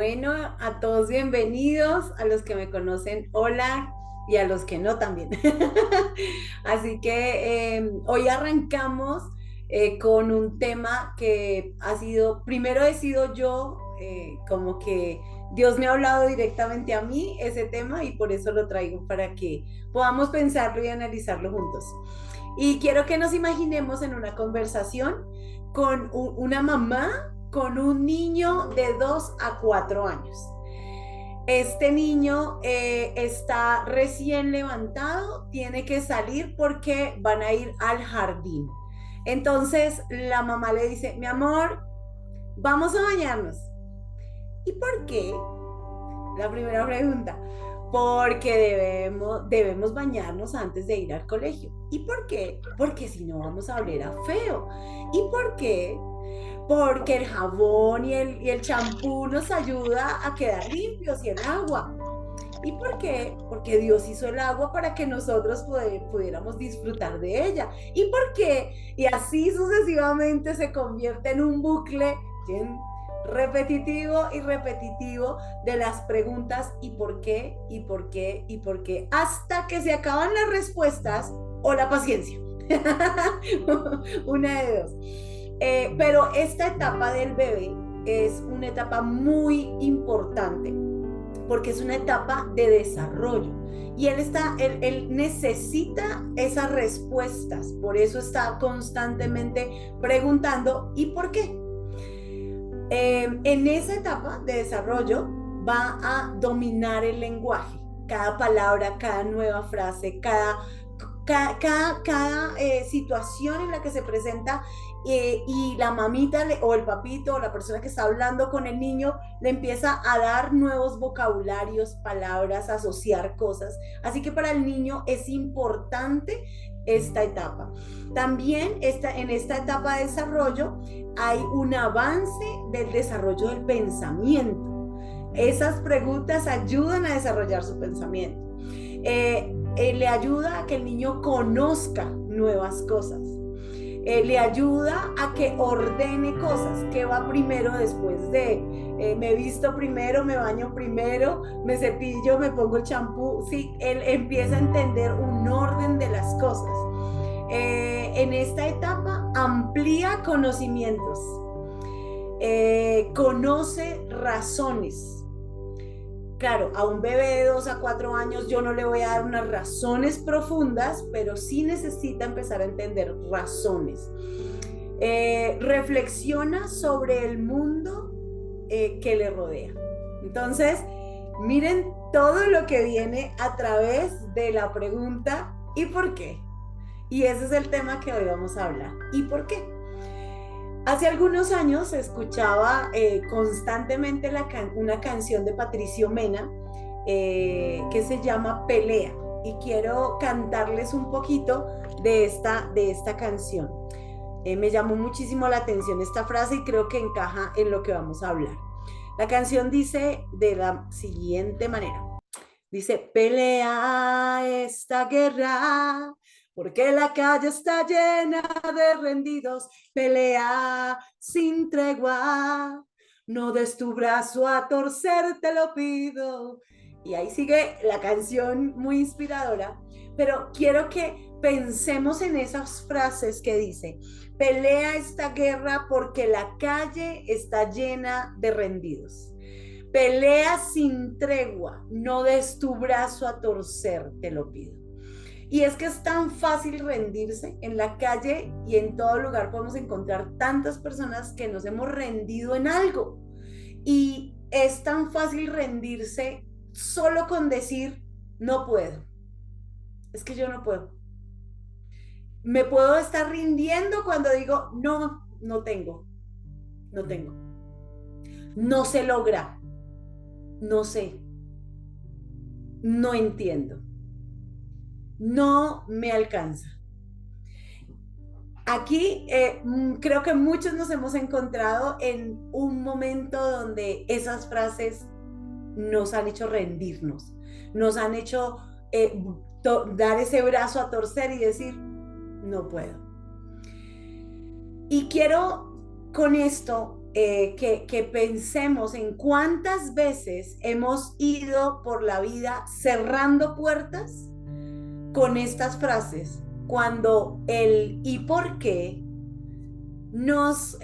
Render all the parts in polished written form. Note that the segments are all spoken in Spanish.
Bueno, a todos bienvenidos, a los que me conocen, hola, y a los que no también. Así que hoy arrancamos con un tema que ha sido, primero he sido yo, como que Dios me ha hablado directamente a mí ese tema y por eso lo traigo para que podamos pensarlo y analizarlo juntos. Y quiero que nos imaginemos en una conversación con una mamá con un niño de 2 a 4 años. Este niño está recién levantado, tiene que salir porque van a ir al jardín. Entonces la mamá le dice, mi amor, vamos a bañarnos. ¿Y por qué? La primera pregunta. Porque debemos bañarnos antes de ir al colegio. ¿Y por qué? Porque si no vamos a oler a feo. ¿Y por qué? Porque el jabón y el champú nos ayuda a quedar limpios y el agua. ¿Y por qué? Porque Dios hizo el agua para que nosotros pudiéramos disfrutar de ella. ¿Y por qué? Y así sucesivamente se convierte en un bucle bien repetitivo y repetitivo de las preguntas ¿y por qué? ¿Y por qué? ¿Y por qué? Hasta que se acaban las respuestas o la paciencia. Una de dos. Pero esta etapa del bebé es una etapa muy importante porque es una etapa de desarrollo y él necesita esas respuestas, por eso está constantemente preguntando ¿y por qué? En esa etapa de desarrollo va a dominar el lenguaje, cada palabra, cada nueva frase, cada situación en la que se presenta y la mamita o el papito o la persona que está hablando con el niño le empieza a dar nuevos vocabularios, palabras, asociar cosas. Así que para el niño es importante esta etapa. También en esta etapa de desarrollo hay un avance del desarrollo del pensamiento. Esas preguntas ayudan a desarrollar su pensamiento. Le ayuda a que el niño conozca nuevas cosas. Le ayuda a que ordene cosas, que va primero después me visto primero, me baño primero, me cepillo, me pongo el champú. Sí, él empieza a entender un orden de las cosas. En esta etapa amplía conocimientos, conoce razones. Claro, a un bebé de 2 a 4 años yo no le voy a dar unas razones profundas, pero sí necesita empezar a entender razones. Reflexiona sobre el mundo que le rodea. Entonces, miren todo lo que viene a través de la pregunta ¿y por qué? Y ese es el tema que hoy vamos a hablar. ¿Y por qué? Hace algunos años escuchaba constantemente una canción de Patricio Mena que se llama Pelea y quiero cantarles un poquito de esta canción. Me llamó muchísimo la atención esta frase y creo que encaja en lo que vamos a hablar. La canción dice de la siguiente manera. Dice, pelea esta guerra, porque la calle está llena de rendidos. Pelea sin tregua, no des tu brazo a torcer, te lo pido. Y ahí sigue la canción muy inspiradora, pero quiero que pensemos en esas frases que dice, pelea esta guerra porque la calle está llena de rendidos. Pelea sin tregua, no des tu brazo a torcer, te lo pido. Y es que es tan fácil rendirse en la calle y en todo lugar podemos encontrar tantas personas que nos hemos rendido en algo. Y es tan fácil rendirse solo con decir, no puedo. Es que yo no puedo. Me puedo estar rindiendo cuando digo, no, no tengo, no tengo. No se logra, no sé, no entiendo. No me alcanza. Aquí creo que muchos nos hemos encontrado en un momento donde esas frases nos han hecho rendirnos, nos han hecho dar ese brazo a torcer y decir, no puedo. Y quiero con esto que pensemos en cuántas veces hemos ido por la vida cerrando puertas con estas frases, cuando el ¿y por qué? Nos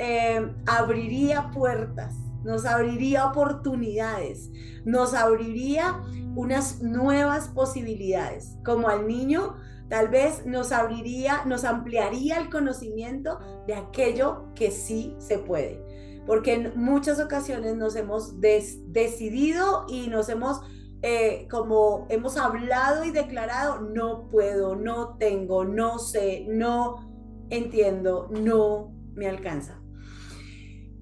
abriría puertas, nos abriría oportunidades, nos abriría unas nuevas posibilidades. Como al niño, tal vez nos abriría, nos ampliaría el conocimiento de aquello que sí se puede. Porque en muchas ocasiones nos hemos decidido y nos hemos, como hemos hablado y declarado, no puedo, no tengo, no sé, no entiendo, no me alcanza.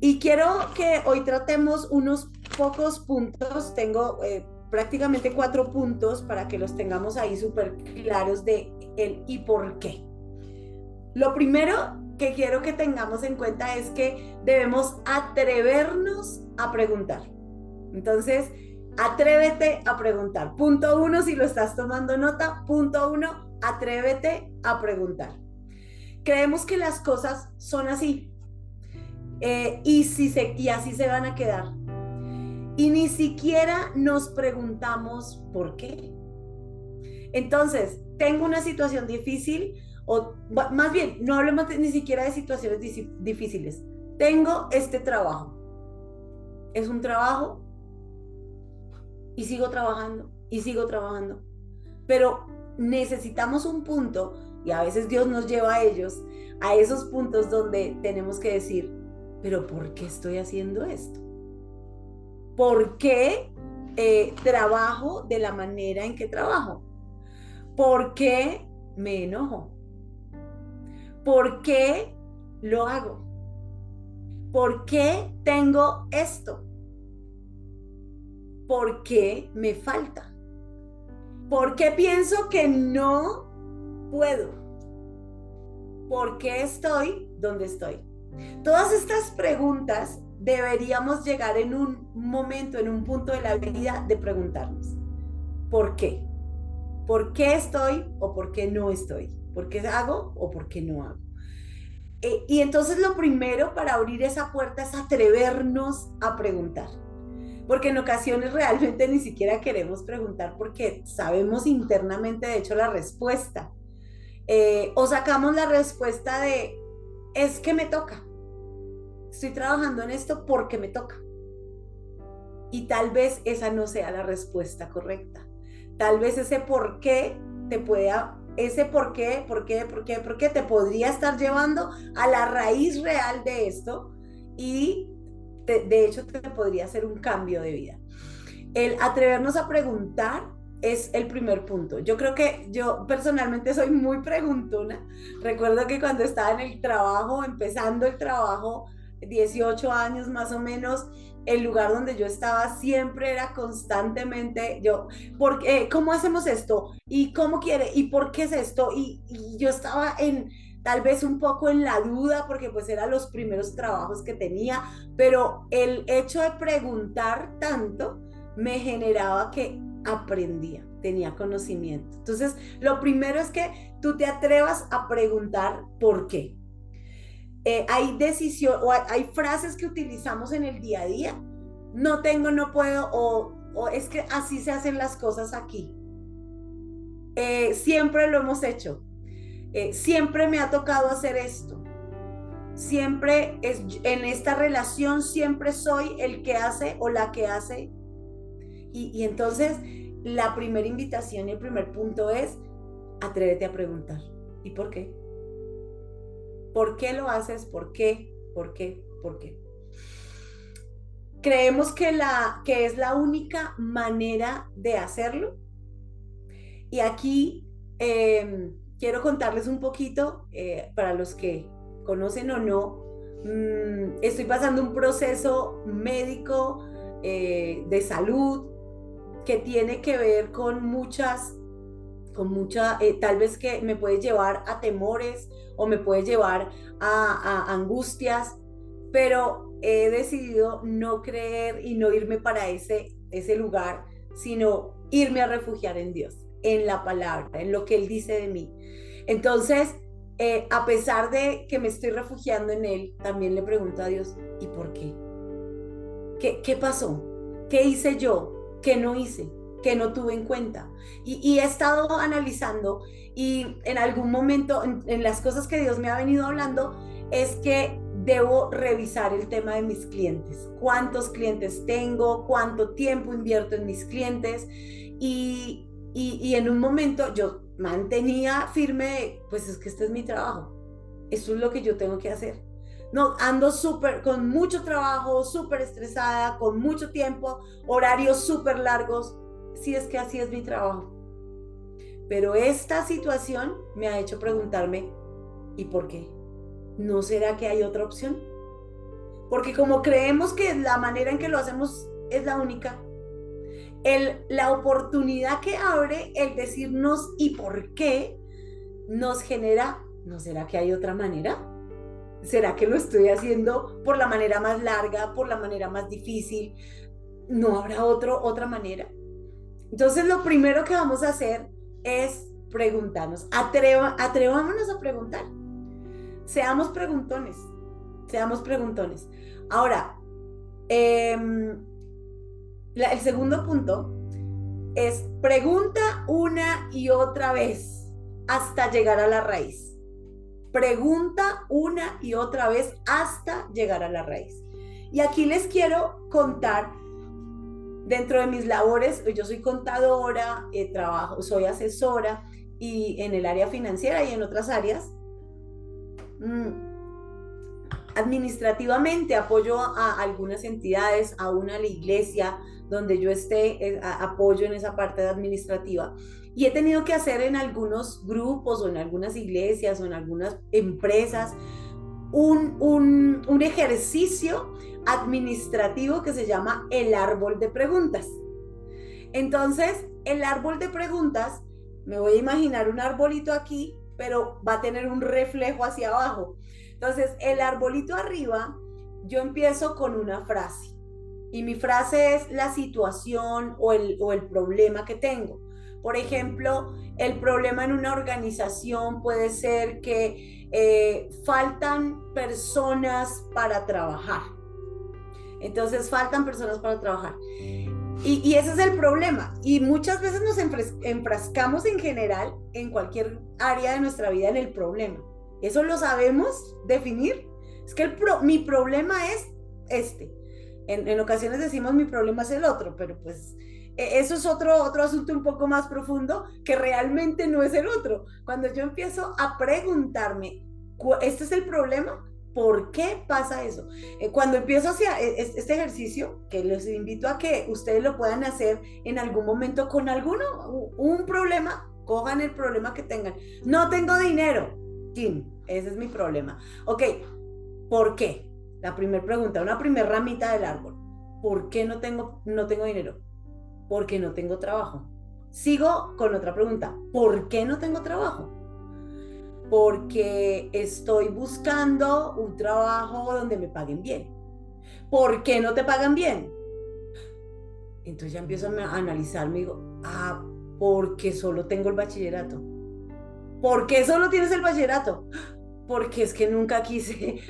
Y quiero que hoy tratemos unos pocos puntos. Tengo prácticamente 4 puntos para que los tengamos ahí súper claros de el y por qué. Lo primero que quiero que tengamos en cuenta es que debemos atrevernos a preguntar. Entonces, atrévete a preguntar. Punto 1, si lo estás tomando nota. Punto 1, atrévete a preguntar. Creemos que las cosas son así, y así se van a quedar. Y ni siquiera nos preguntamos por qué. Entonces, tengo una situación difícil, o más bien, no hablemos ni siquiera de situaciones difíciles. Tengo este trabajo. Es un trabajo y sigo trabajando y sigo trabajando. Pero necesitamos un punto, y a veces Dios nos lleva a esos puntos donde tenemos que decir, pero ¿por qué estoy haciendo esto? ¿Por qué trabajo de la manera en que trabajo? ¿Por qué me enojo? ¿Por qué lo hago? ¿Por qué tengo esto? ¿Por qué me falta? ¿Por qué pienso que no puedo? ¿Por qué estoy donde estoy? Todas estas preguntas deberíamos llegar en un momento, en un punto de la vida de preguntarnos, ¿por qué? ¿Por qué estoy o por qué no estoy? ¿Por qué hago o por qué no hago? Y entonces lo primero para abrir esa puerta es atrevernos a preguntar. Porque en ocasiones realmente ni siquiera queremos preguntar porque sabemos internamente, de hecho, la respuesta. O sacamos la respuesta de, es que me toca. Estoy trabajando en esto porque me toca. Y tal vez esa no sea la respuesta correcta. Tal vez ese por qué ese por qué te podría estar llevando a la raíz real de esto y de hecho te podría hacer un cambio de vida. El atrevernos a preguntar es el primer punto. Yo creo que yo personalmente soy muy preguntona. Recuerdo que cuando estaba en el trabajo, empezando el trabajo, 18 años más o menos, el lugar donde yo estaba siempre era constantemente yo, ¿cómo hacemos esto? ¿Y cómo quiere? ¿Y por qué es esto? Y yo estaba tal vez un poco en la duda porque pues eran los primeros trabajos que tenía, pero el hecho de preguntar tanto me generaba que aprendía, tenía conocimiento. Entonces, lo primero es que tú te atrevas a preguntar por qué. Hay frases que utilizamos en el día a día. No tengo, no puedo, o es que así se hacen las cosas aquí. Siempre lo hemos hecho. Siempre me ha tocado hacer esto. Siempre en esta relación, siempre soy el que hace o la que hace. Y entonces la primera invitación y el primer punto es atrévete a preguntar. ¿Y por qué? ¿Por qué lo haces? ¿Por qué? ¿Por qué? ¿Por qué? Creemos que es la única manera de hacerlo. Y aquí quiero contarles un poquito, para los que conocen o no, estoy pasando un proceso médico de salud que tiene que ver con tal vez que me puede llevar a temores o me puede llevar a angustias, pero he decidido no creer y no irme para ese lugar, sino irme a refugiar en Dios, en la palabra, en lo que Él dice de mí. Entonces, a pesar de que me estoy refugiando en Él, también le pregunto a Dios, ¿y por qué? ¿Qué pasó? ¿Qué hice yo? ¿Qué no hice? ¿Qué no tuve en cuenta? Y he estado analizando y en algún momento, en las cosas que Dios me ha venido hablando, es que debo revisar el tema de mis clientes. ¿Cuántos clientes tengo? ¿Cuánto tiempo invierto en mis clientes? Y en un momento yo mantenía firme, pues es que este es mi trabajo. Eso es lo que yo tengo que hacer. No, ando súper, con mucho trabajo, súper estresada, con mucho tiempo, horarios súper largos. Sí, es que así es mi trabajo. Pero esta situación me ha hecho preguntarme, ¿y por qué? ¿No será que hay otra opción? Porque como creemos que la manera en que lo hacemos es la única, la oportunidad que abre el decirnos y por qué nos genera, ¿no será que hay otra manera? ¿Será que lo estoy haciendo por la manera más larga, por la manera más difícil? ¿No habrá otra manera? Entonces, lo primero que vamos a hacer es preguntarnos. Atrevámonos a preguntar. Seamos preguntones. Seamos preguntones. Ahora, el segundo punto es pregunta una y otra vez hasta llegar a la raíz. Pregunta una y otra vez hasta llegar a la raíz. Y aquí les quiero contar, dentro de mis labores, yo soy contadora, trabajo, soy asesora y en el área financiera y en otras áreas. Administrativamente apoyo a algunas entidades, a una la iglesia donde yo esté, apoyo en esa parte administrativa. Y he tenido que hacer en algunos grupos o en algunas iglesias o en algunas empresas un ejercicio administrativo que se llama el árbol de preguntas. Entonces, el árbol de preguntas, me voy a imaginar un arbolito aquí, pero va a tener un reflejo hacia abajo. Entonces, el arbolito arriba, yo empiezo con una frase. Y mi frase es la situación o el problema que tengo. Por ejemplo, el problema en una organización puede ser que faltan personas para trabajar. Entonces, faltan personas para trabajar. Y ese es el problema. Y muchas veces nos enfrascamos en general, en cualquier área de nuestra vida, en el problema. ¿Eso lo sabemos definir? Es que mi problema es este. En ocasiones decimos mi problema es el otro, pero pues eso es otro asunto un poco más profundo que realmente no es el otro. Cuando yo empiezo a preguntarme, ¿este es el problema? ¿Por qué pasa eso? Cuando empiezo hacia este ejercicio, que les invito a que ustedes lo puedan hacer en algún momento con un problema, cojan el problema que tengan. No tengo dinero. Kim, ese es mi problema. Ok, ¿por qué? La primera pregunta, una primera ramita del árbol. ¿Por qué no tengo dinero? Porque no tengo trabajo. Sigo con otra pregunta. ¿Por qué no tengo trabajo? Porque estoy buscando un trabajo donde me paguen bien. ¿Por qué no te pagan bien? Entonces ya empiezo a analizar, me digo, porque solo tengo el bachillerato. ¿Por qué solo tienes el bachillerato? Porque es que nunca quise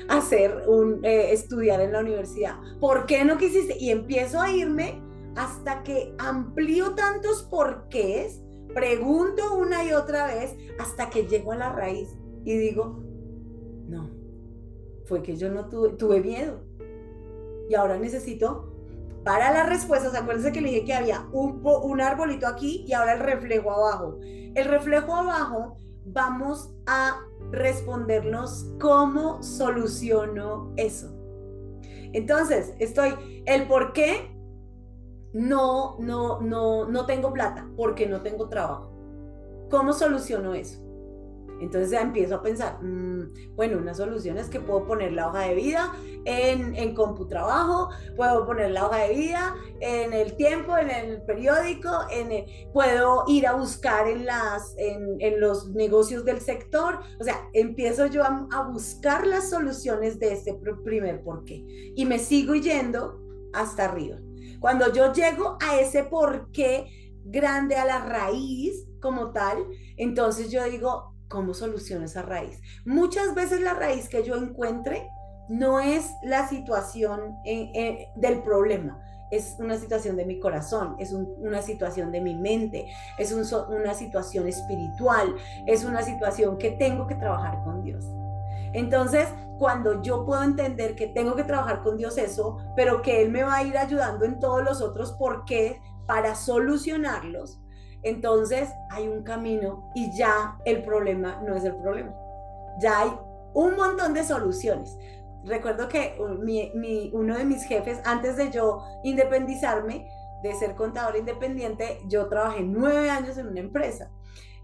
estudiar en la universidad. ¿Por qué no quisiste? Y empiezo a irme hasta que amplío tantos porqués, pregunto una y otra vez hasta que llego a la raíz y digo, no, fue que yo no tuve miedo. Y ahora necesito, para las respuestas, acuérdense que le dije que había un arbolito aquí y ahora el reflejo abajo. El reflejo abajo, vamos a respondernos cómo soluciono eso. Entonces, el por qué no tengo plata, porque no tengo trabajo. ¿Cómo soluciono eso? Entonces ya empiezo a pensar, bueno, una solución es que puedo poner la hoja de vida en CompuTrabajo, puedo poner la hoja de vida en El Tiempo, en el periódico, puedo ir a buscar en los negocios del sector. O sea, empiezo yo a buscar las soluciones de este primer porqué y me sigo yendo hasta arriba. Cuando yo llego a ese porqué grande, a la raíz como tal, entonces yo digo, ¿cómo soluciono esa raíz? Muchas veces la raíz que yo encuentre no es la situación del problema, es una situación de mi corazón, es una situación de mi mente, es una situación espiritual, es una situación que tengo que trabajar con Dios. Entonces, cuando yo puedo entender que tengo que trabajar con Dios eso, pero que Él me va a ir ayudando en todos los otros por qué para solucionarlos, entonces hay un camino y ya el problema no es el problema. Ya hay un montón de soluciones. Recuerdo que uno de mis jefes, antes de yo independizarme, de ser contador independiente, yo trabajé 9 años en una empresa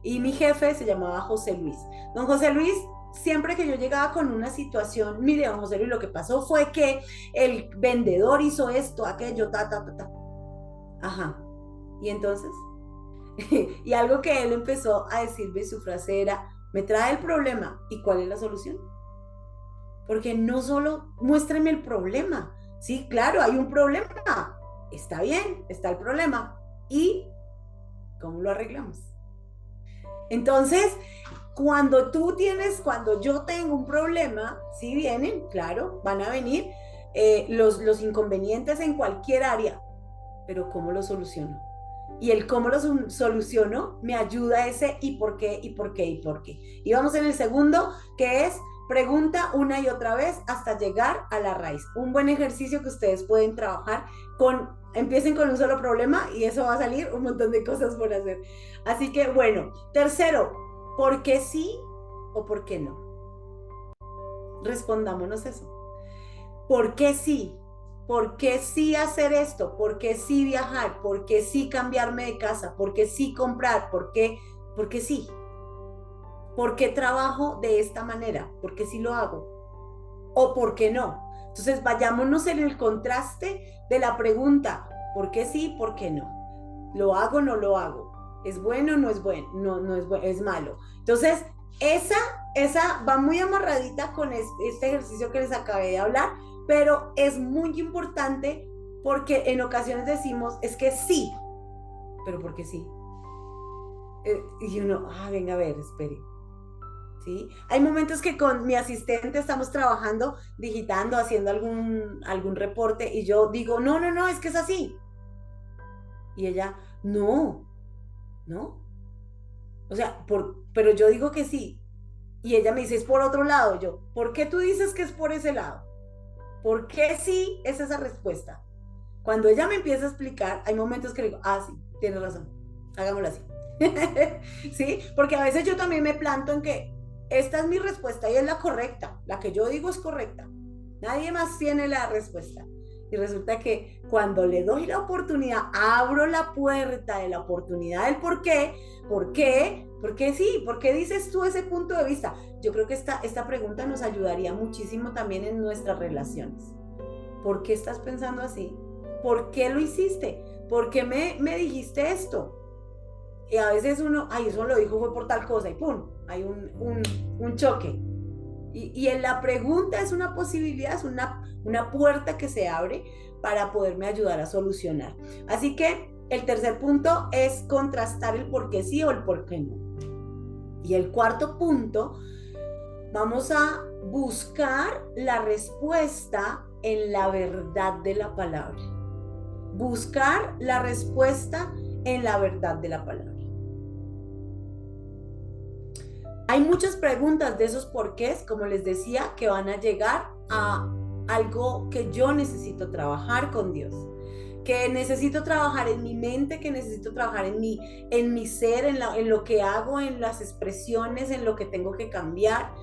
y mi jefe se llamaba José Luis. Don José Luis, siempre que yo llegaba con una situación, mire, don José Luis, lo que pasó fue que el vendedor hizo esto, aquello, ta, ta, ta, ta. Ajá. Y entonces, y algo que él empezó a decirme, su frase era, me trae el problema, ¿y cuál es la solución? Porque no solo muéstrame el problema, sí, claro, hay un problema, está bien, está el problema, ¿y cómo lo arreglamos? Entonces, cuando yo tengo un problema, sí vienen, claro, van a venir los inconvenientes en cualquier área, pero ¿cómo lo soluciono? Y el cómo lo soluciono me ayuda a ese y por qué, y por qué, y por qué. Y vamos en el segundo, que es pregunta una y otra vez hasta llegar a la raíz. Un buen ejercicio que ustedes pueden trabajar empiecen con un solo problema y eso va a salir un montón de cosas por hacer. Así que bueno, tercero, ¿por qué sí o por qué no? Respondámonos eso. ¿Por qué sí? ¿Por qué sí hacer esto? ¿Por qué sí viajar? ¿Por qué sí cambiarme de casa? ¿Por qué sí comprar? ¿Por qué sí? ¿Por qué trabajo de esta manera? ¿Por qué sí lo hago? ¿O por qué no? Entonces vayámonos en el contraste de la pregunta, ¿por qué sí? ¿Por qué no? ¿Lo hago o no lo hago? ¿Es bueno o no es bueno? No es bueno, es malo. Entonces, esa va muy amarradita con este ejercicio que les acabé de hablar, pero es muy importante porque en ocasiones decimos, es que sí, pero ¿por qué sí? Y uno, venga a ver, espere. ¿Sí? Hay momentos que con mi asistente estamos trabajando, digitando, haciendo algún reporte y yo digo, no, es que es así. Y ella, no. O sea, pero yo digo que sí. Y ella me dice, es por otro lado. Yo, ¿por qué tú dices que es por ese lado? ¿Por qué sí es esa respuesta? Cuando ella me empieza a explicar, hay momentos que le digo, sí, tienes razón, hagámoslo así. ¿Sí? Porque a veces yo también me planto en que esta es mi respuesta y es la correcta, la que yo digo es correcta. Nadie más tiene la respuesta. Y resulta que cuando le doy la oportunidad, abro la puerta de la oportunidad del por qué sí, por qué dices tú ese punto de vista. Yo creo que esta pregunta nos ayudaría muchísimo también en nuestras relaciones. ¿Por qué estás pensando así? ¿Por qué lo hiciste? ¿Por qué me dijiste esto? Y a veces uno, eso lo dijo fue por tal cosa y ¡pum! Hay un choque. Y en la pregunta es una posibilidad, es una puerta que se abre para poderme ayudar a solucionar. Así que el tercer punto es contrastar el por qué sí o el por qué no. Y el cuarto punto, vamos a buscar la respuesta en la verdad de la palabra. Buscar la respuesta en la verdad de la palabra. Hay muchas preguntas de esos porqués, como les decía, que van a llegar a algo que yo necesito trabajar con Dios, que necesito trabajar en mi mente, que necesito trabajar en mi ser, en lo que hago, en las expresiones, en lo que tengo que cambiar.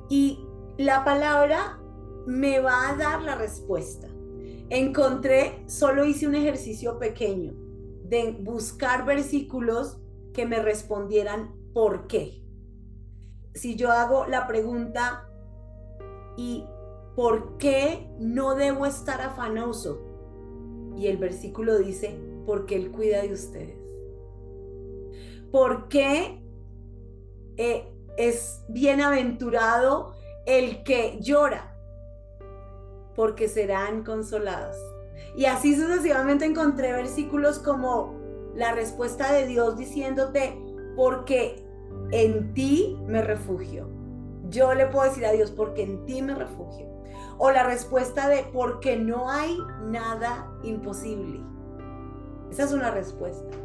Y la palabra me va a dar la respuesta. Solo hice un ejercicio pequeño de buscar versículos que me respondieran por qué. Si yo hago la pregunta, ¿y por qué no debo estar afanoso? Y el versículo dice, porque Él cuida de ustedes. ¿Por qué es bienaventurado el que llora? Porque serán consolados. Y así sucesivamente encontré versículos como la respuesta de Dios diciéndote, porque en ti me refugio. Yo le puedo decir a Dios, porque en ti me refugio. O la respuesta de, porque no hay nada imposible. Esa es una respuesta.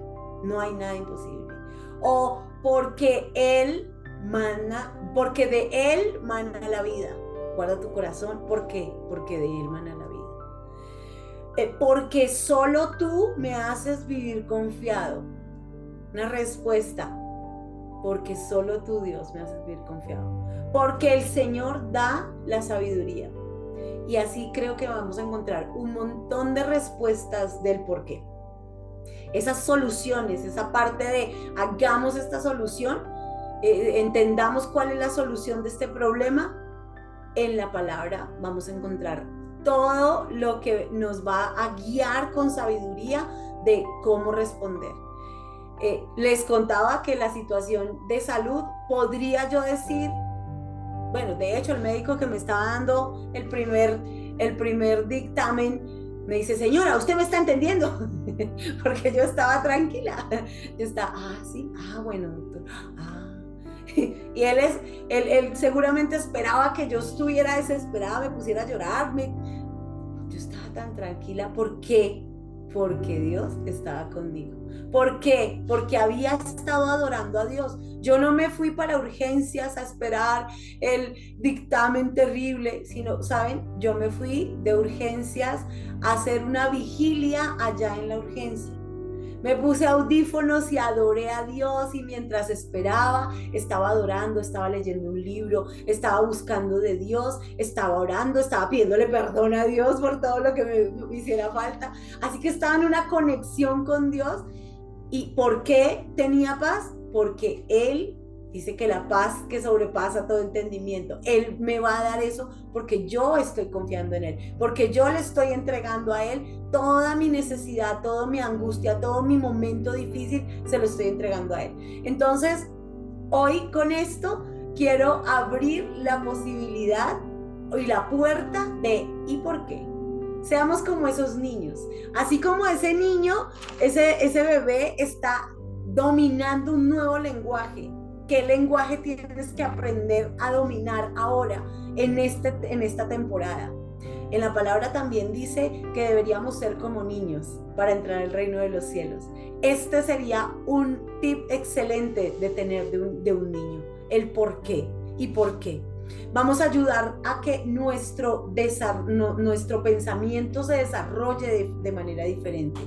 No hay nada imposible. O porque Él mana, porque de Él mana la vida. Guarda tu corazón. ¿Por qué? Porque de Él mana la vida. Porque solo tú me haces vivir confiado. Una respuesta. Porque solo tú, Dios, me haces vivir confiado. Porque el Señor da la sabiduría. Y así creo que vamos a encontrar un montón de respuestas del por qué. Esas soluciones, esa parte de hagamos esta solución, entendamos cuál es la solución de este problema. En la palabra vamos a encontrar todo lo que nos va a guiar con sabiduría de cómo responder. Les contaba que la situación de salud, podría yo decir, bueno, de hecho el médico que me estaba dando el primer dictamen me dice, señora, ¿usted me está entendiendo? Porque yo estaba tranquila. Yo estaba, sí, bueno, doctor, Y él seguramente esperaba que yo estuviera desesperada, me pusiera a llorar. Yo estaba tan tranquila. ¿Por qué? Porque Dios estaba conmigo. ¿Por qué? Porque había estado adorando a Dios. Yo no me fui para urgencias a esperar el dictamen terrible, sino, ¿saben? Yo me fui de urgencias a hacer una vigilia allá en la urgencia. Me puse audífonos y adoré a Dios, y mientras esperaba, estaba adorando, estaba leyendo un libro, estaba buscando de Dios, estaba orando, estaba pidiéndole perdón a Dios por todo lo que me hiciera falta. Así que estaba en una conexión con Dios. ¿Y por qué tenía paz? Porque Él dice que la paz que sobrepasa todo entendimiento, Él me va a dar eso porque yo estoy confiando en Él, porque yo le estoy entregando a Él toda mi necesidad, toda mi angustia, todo mi momento difícil, se lo estoy entregando a Él. Entonces, hoy con esto quiero abrir la posibilidad y la puerta de ¿y por qué? Seamos como esos niños. Así como ese niño, ese bebé está dominando un nuevo lenguaje. ¿Qué lenguaje tienes que aprender a dominar ahora, en esta temporada? En la palabra también dice que deberíamos ser como niños para entrar al reino de los cielos. Este sería un tip excelente de tener de un niño. El por qué y por qué. Vamos a ayudar a que nuestro pensamiento se desarrolle de manera diferente.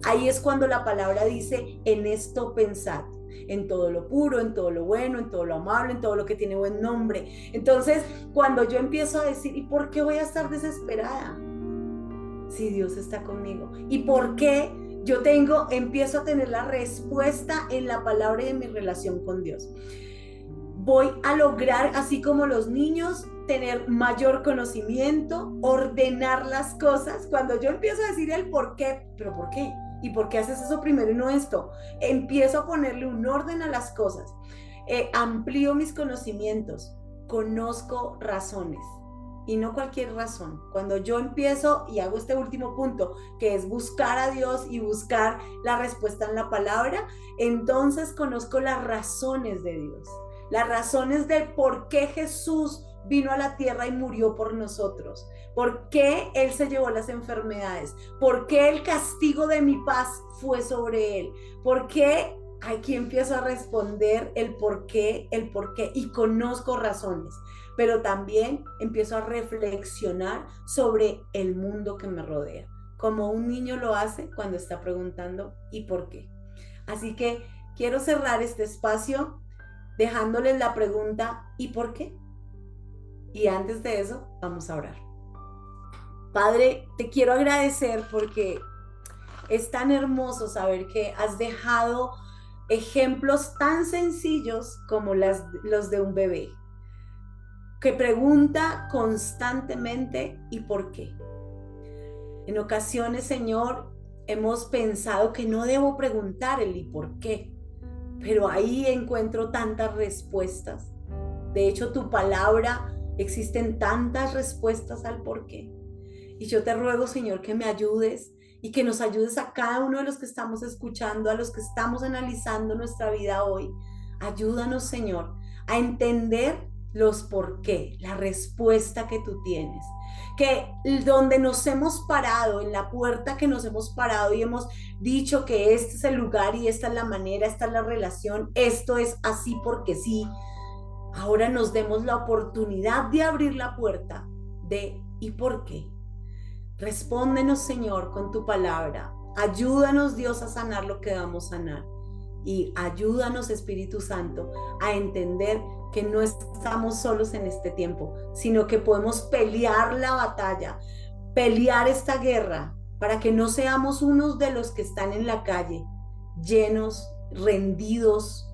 Ahí es cuando la palabra dice, en esto pensad, en todo lo puro, en todo lo bueno, en todo lo amable, en todo lo que tiene buen nombre. Entonces, cuando yo empiezo a decir, ¿y por qué voy a estar desesperada si Dios está conmigo? ¿Y por qué empiezo a tener la respuesta en la palabra y en mi relación con Dios? Voy a lograr, así como los niños, tener mayor conocimiento, ordenar las cosas. Cuando yo empiezo a decir el por qué, pero ¿por qué? ¿Y por qué haces eso primero y no esto? Empiezo a ponerle un orden a las cosas. Amplío mis conocimientos, conozco razones. Y no cualquier razón. Cuando yo empiezo y hago este último punto, que es buscar a Dios y buscar la respuesta en la palabra, entonces conozco las razones de Dios. Las razones de por qué Jesús vino a la tierra y murió por nosotros. ¿Por qué Él se llevó las enfermedades? ¿Por qué el castigo de mi paz fue sobre Él? ¿Por qué? Aquí empiezo a responder el por qué, y conozco razones. Pero también empiezo a reflexionar sobre el mundo que me rodea, como un niño lo hace cuando está preguntando ¿y por qué? Así que quiero cerrar este espacio dejándoles la pregunta ¿y por qué? Y antes de eso, vamos a orar. Padre, te quiero agradecer porque es tan hermoso saber que has dejado ejemplos tan sencillos como los de un bebé, que pregunta constantemente ¿y por qué? En ocasiones, Señor, hemos pensado que no debo preguntar el ¿y por qué? Pero ahí encuentro tantas respuestas. De hecho, tu palabra, existen tantas respuestas al por qué. Y yo te ruego, Señor, que me ayudes y que nos ayudes a cada uno de los que estamos escuchando, a los que estamos analizando nuestra vida hoy, Ayúdanos, Señor, a entender los por qué, la respuesta que tú tienes. Que donde nos hemos parado, en la puerta que nos hemos parado y hemos dicho que este es el lugar y esta es la manera, esta es la relación, esto es así porque sí, ahora nos demos la oportunidad de abrir la puerta de ¿y por qué? Respóndenos, Señor, con tu palabra. Ayúdanos, Dios, a sanar lo que debamos sanar. Y ayúdanos, Espíritu Santo, a entender que no estamos solos en este tiempo, sino que podemos pelear la batalla, pelear esta guerra, para que no seamos unos de los que están en la calle, llenos, rendidos,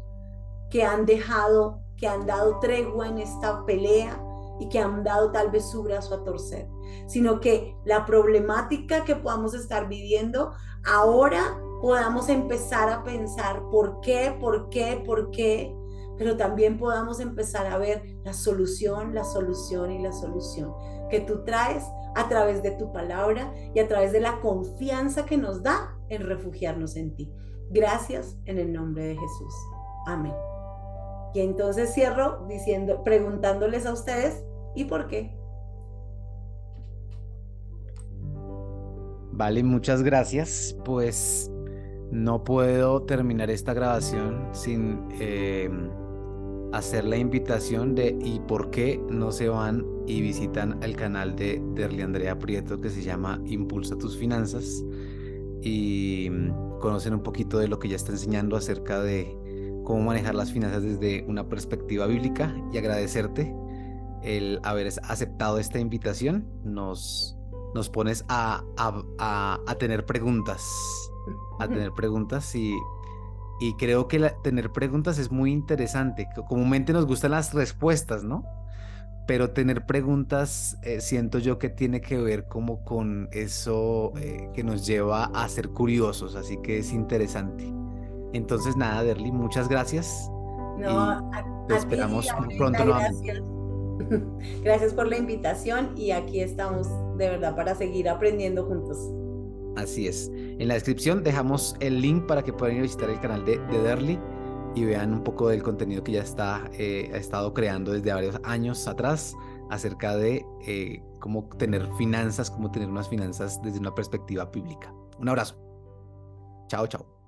que han dejado, que han dado tregua en esta pelea y que han dado tal vez su brazo a torcer, sino que la problemática que podamos estar viviendo ahora podamos empezar a pensar por qué, por qué, por qué, pero también podamos empezar a ver la solución, la solución y la solución que tú traes a través de tu palabra y a través de la confianza que nos da en refugiarnos en ti. Gracias en el nombre de Jesús. Amén. Y entonces cierro diciendo, preguntándoles a ustedes, ¿y por qué? Vale, muchas gracias. Pues no puedo terminar esta grabación sin hacer la invitación de ¿y por qué no se van y visitan el canal de Derly Andrea Prieto que se llama Impulsa tus finanzas y conocen un poquito de lo que ella está enseñando acerca de cómo manejar las finanzas desde una perspectiva bíblica? Y agradecerte el haber aceptado esta invitación. Nos pones a tener preguntas, y creo que tener preguntas es muy interesante. Comúnmente nos gustan las respuestas, ¿no? Pero tener preguntas, siento yo que tiene que ver como con eso que nos lleva a ser curiosos, así que es interesante. Entonces, nada, Derly, muchas gracias No, y te a ti, esperamos muy pronto Brenda, nuevamente. gracias. Gracias por la invitación y aquí estamos de verdad para seguir aprendiendo juntos. Así es. En la descripción dejamos el link para que puedan ir a visitar el canal de Derly y vean un poco del contenido que ya ha estado creando desde varios años atrás acerca de cómo tener finanzas, cómo tener unas finanzas desde una perspectiva bíblica. Un abrazo. Chao, chao.